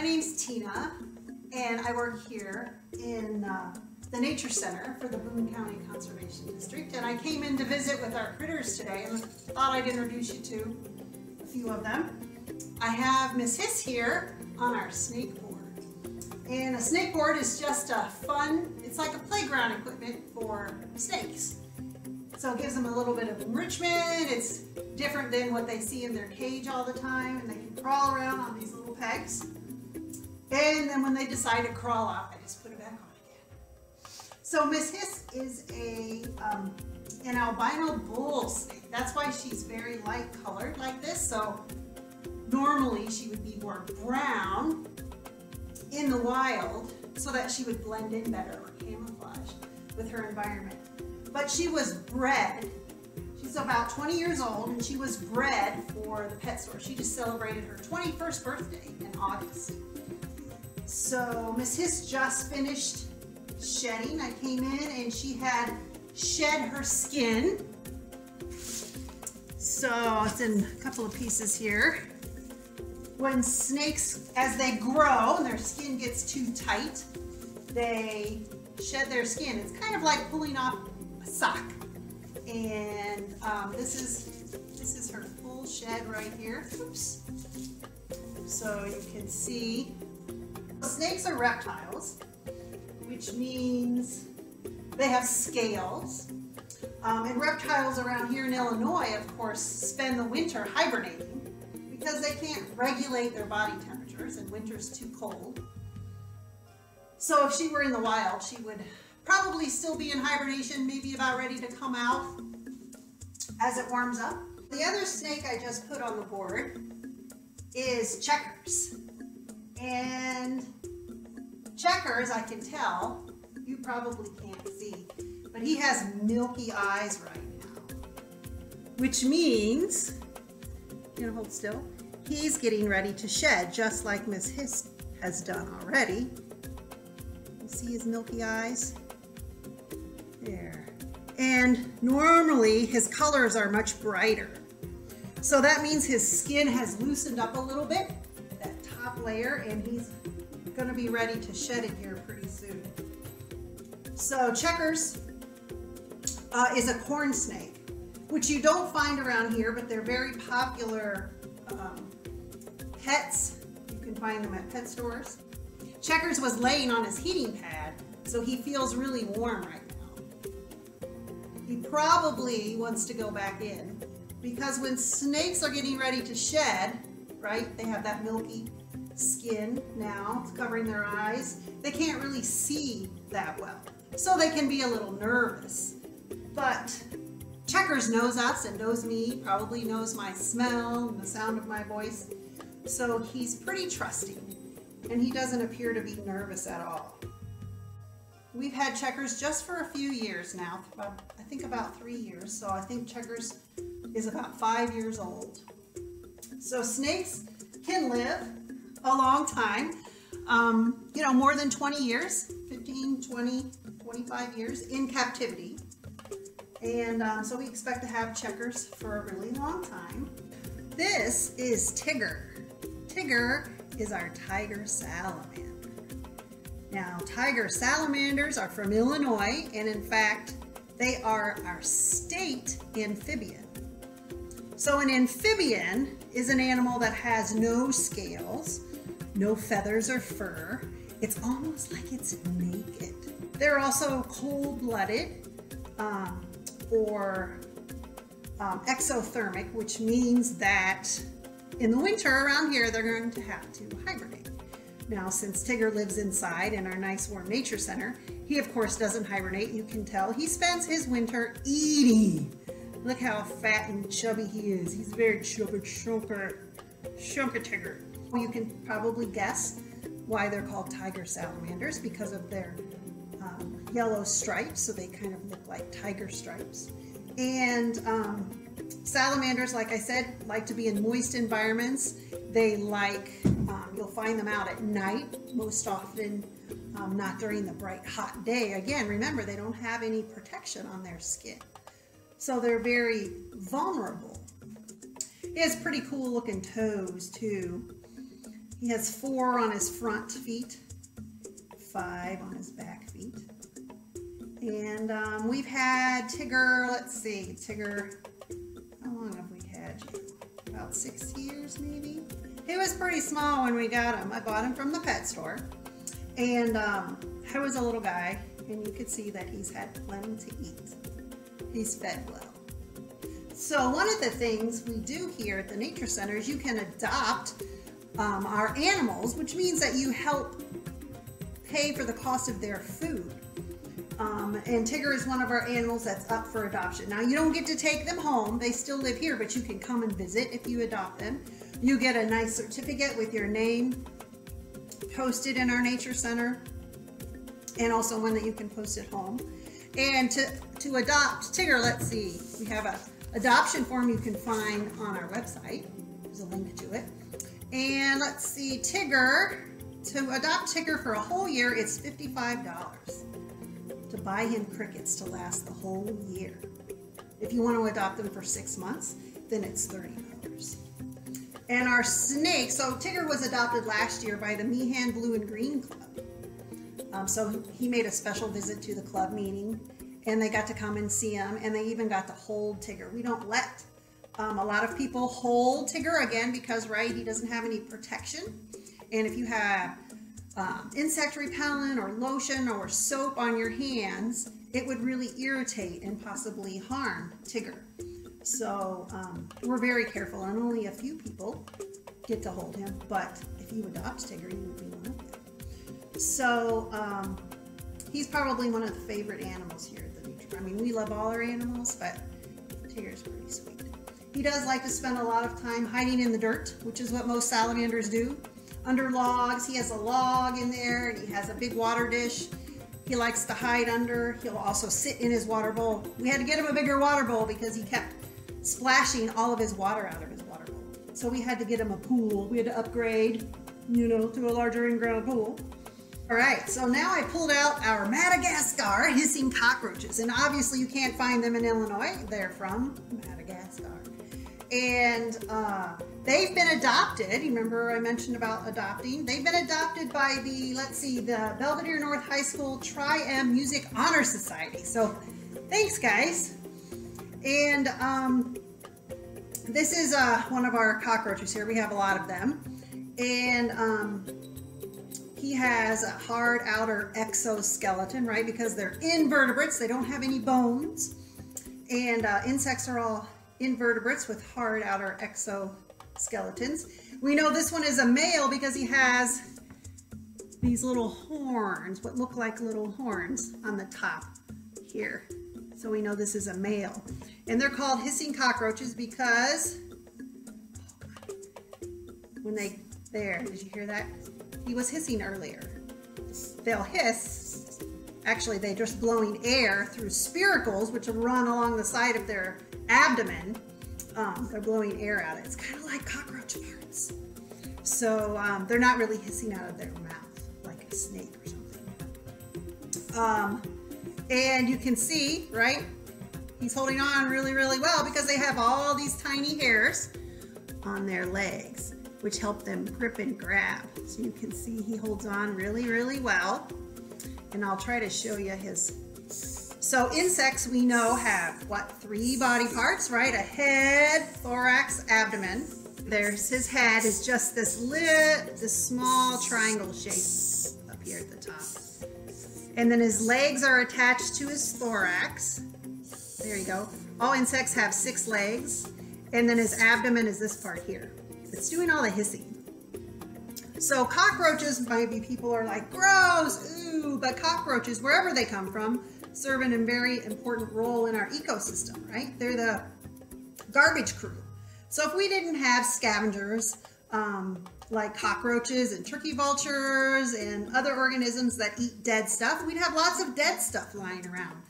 My name's Tina, and I work here in the Nature Center for the Boone County Conservation District, and I came in to visit with our critters today and thought I'd introduce you to a few of them. I have Miss Hiss here on our snake board, and a snake board is just a fun, it's like a playground equipment for snakes. So it gives them a little bit of enrichment. It's different than what they see in their cage all the time, and they can crawl around on these little pegs. And then when they decide to crawl out, I just put it back on again. So Miss Hiss is an albino bull snake. That's why she's very light colored like this. So normally she would be more brown in the wild so that she would blend in better or camouflage with her environment. But she was bred, she's about 20 years old, and she was bred for the pet store. She just celebrated her 21st birthday in August. So Miss Hiss just finished shedding. I came in and she had shed her skin. So it's in a couple of pieces here. When snakes, as they grow and their skin gets too tight, they shed their skin. It's kind of like pulling off a sock. And this is her full shed right here. Oops. So you can see. Snakes are reptiles, which means they have scales. And reptiles around here in Illinois, of course, spend the winter hibernating because they can't regulate their body temperatures and winter's too cold. So if she were in the wild, she would probably still be in hibernation, maybe about ready to come out as it warms up. The other snake I just put on the board is Checkers. And Checkers, I can tell, you probably can't see, but he has milky eyes right now, which means, you know, hold still, he's getting ready to shed, just like Miss Hiss has done already. You see his milky eyes? There. And normally his colors are much brighter. So that means his skin has loosened up a little bit, that top layer, and he's going to be ready to shed it here pretty soon. So Checkers is a corn snake, which you don't find around here, but they're very popular pets. You can find them at pet stores. Checkers was laying on his heating pad, so he feels really warm right now. He probably wants to go back in, because when snakes are getting ready to shed, right, they have that milky skin now, it's covering their eyes. They can't really see that well, so they can be a little nervous. But Checkers knows us and knows me, probably knows my smell and the sound of my voice, so he's pretty trusting, and he doesn't appear to be nervous at all. We've had Checkers just for a few years now, I think about 3 years, so I think Checkers is about 5 years old. So snakes can live a long time, you know, more than 20 years, 15, 20, 25 years in captivity. And so we expect to have Checkers for a really long time. This is Tigger. Tigger is our tiger salamander. Now, tiger salamanders are from Illinois, and in fact, they are our state amphibian. So an amphibian is an animal that has no scales, no feathers or fur. It's almost like it's naked. They're also cold-blooded or exothermic, which means that in the winter around here, they're going to have to hibernate. Now, since Tigger lives inside in our nice warm nature center, he of course doesn't hibernate. You can tell he spends his winter eating. Look how fat and chubby he is. He's very chubby, chunker Tigger. You can probably guess why they're called tiger salamanders, because of their yellow stripes, so they kind of look like tiger stripes. And salamanders, like I said, like to be in moist environments. They like, you'll find them out at night, most often not during the bright hot day. Again, remember, they don't have any protection on their skin, so they're very vulnerable. He has pretty cool looking toes too. He has 4 on his front feet, 5 on his back feet. And we've had Tigger, let's see, Tigger, how long have we had you? About 6 years maybe? He was pretty small when we got him. I bought him from the pet store. And I was a little guy, and you could see that he's had plenty to eat. He's fed well. So one of the things we do here at the Nature Center is you can adopt our animals, which means that you help pay for the cost of their food. And Tigger is one of our animals that's up for adoption. Now, you don't get to take them home. They still live here, but you can come and visit if you adopt them. You get a nice certificate with your name posted in our Nature Center, and also one that you can post at home. And to adopt Tigger, let's see, we have a adoption form you can find on our website. There's a link to it. And let's see, Tigger, to adopt Tigger for a whole year, it's $55. To buy him crickets to last the whole year. If you want to adopt them for 6 months, then it's $30. And our snake, so Tigger was adopted last year by the Meehan Blue and Green Club. So he made a special visit to the club meeting, and they got to come and see him, and they even got to hold Tigger. We don't let a lot of people hold Tigger, again, because, right, he doesn't have any protection. And if you have insect repellent or lotion or soap on your hands, it would really irritate and possibly harm Tigger. So we're very careful, and only a few people get to hold him, but if you adopt Tigger, you would be one of them. So he's probably one of the favorite animals here at the Nature. I mean, we love all our animals, but Tigger's pretty sweet. He does like to spend a lot of time hiding in the dirt, which is what most salamanders do. Under logs, he has a log in there, and he has a big water dish he likes to hide under. He'll also sit in his water bowl. We had to get him a bigger water bowl because he kept splashing all of his water out of his water bowl. So we had to get him a pool. We had to upgrade, you know, to a larger in-ground pool. All right, so now I pulled out our Madagascar hissing cockroaches, and obviously you can't find them in Illinois. They're from Madagascar. And they've been adopted. You remember I mentioned about adopting? They've been adopted by the, let's see, the Belvedere North High School Tri-M Music Honor Society. So thanks, guys. And this is one of our cockroaches here. We have a lot of them. And he has a hard outer exoskeleton, right? Because they're invertebrates. They don't have any bones. And insects are all invertebrates with hard outer exoskeletons. We know this one is a male because he has these little horns, what look like little horns on the top here. So we know this is a male. And they're called hissing cockroaches because when there, did you hear that? He was hissing earlier. They'll hiss. Actually, they're just blowing air through spiracles, which run along the side of their abdomen. They're blowing air out. It's kind of like cockroach farts. So they're not really hissing out of their mouth like a snake or something. And you can see, right? He's holding on really, really well because they have all these tiny hairs on their legs, which help them grip and grab. So you can see he holds on really, really well. And I'll try to show you his. So insects we know have, what, 3 body parts, right? A head, thorax, abdomen. There's his head is just this small triangle shape up here at the top. And then his legs are attached to his thorax. There you go. All insects have 6 legs. And then his abdomen is this part here. It's doing all the hissing. So cockroaches, maybe people are like, gross, ooh, but cockroaches, wherever they come from, serve a very important role in our ecosystem, right? They're the garbage crew. So if we didn't have scavengers like cockroaches and turkey vultures and other organisms that eat dead stuff, we'd have lots of dead stuff lying around.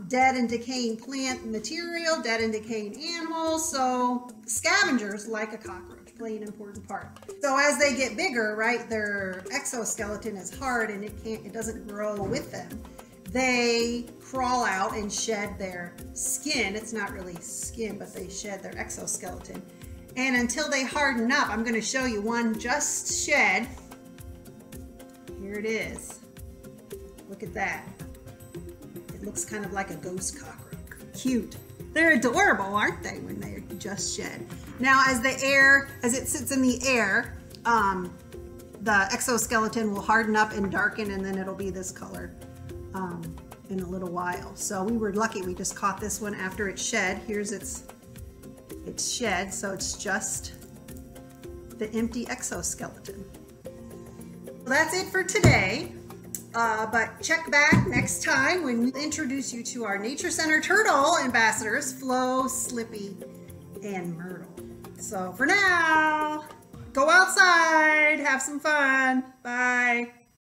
Dead and decaying plant material, dead and decaying animals. So scavengers, like a cockroach, play an important part. So as they get bigger, right, their exoskeleton is hard and it doesn't grow with them. They crawl out and shed their skin. It's not really skin, but they shed their exoskeleton. And until they harden up, I'm going to show you one just shed. Here it is. Look at that. It looks kind of like a ghost cockroach. Cute. They're adorable, aren't they, when they're just shed? Now, as it sits in the air, the exoskeleton will harden up and darken, and then it'll be this color in a little while. So we were lucky. We just caught this one after it shed. Here's its shed, so it's just the empty exoskeleton. Well, that's it for today. But check back next time when we introduce you to our Nature Center turtle ambassadors, Flo, Slippy, and Myrtle. So for now, go outside, have some fun. Bye.